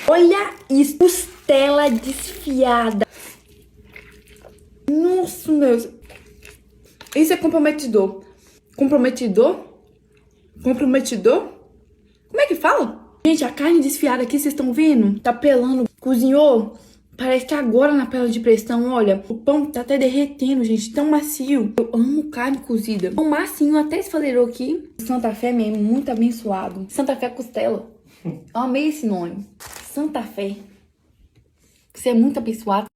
Olha isso, costela desfiada. Nossa, meu Deus. Isso é comprometedor. Comprometedor? Comprometedor? Como é que fala? Gente, a carne desfiada aqui, vocês estão vendo? Tá pelando, cozinhou. Parece que agora na panela de pressão, olha, o pão tá até derretendo, gente, tão macio. Eu amo carne cozida. O massinho até esfalerou aqui. Santa Fé mesmo, muito abençoado. Santa Fé Costela. Eu amei esse nome. Santa Fé. Você é muito abençoado.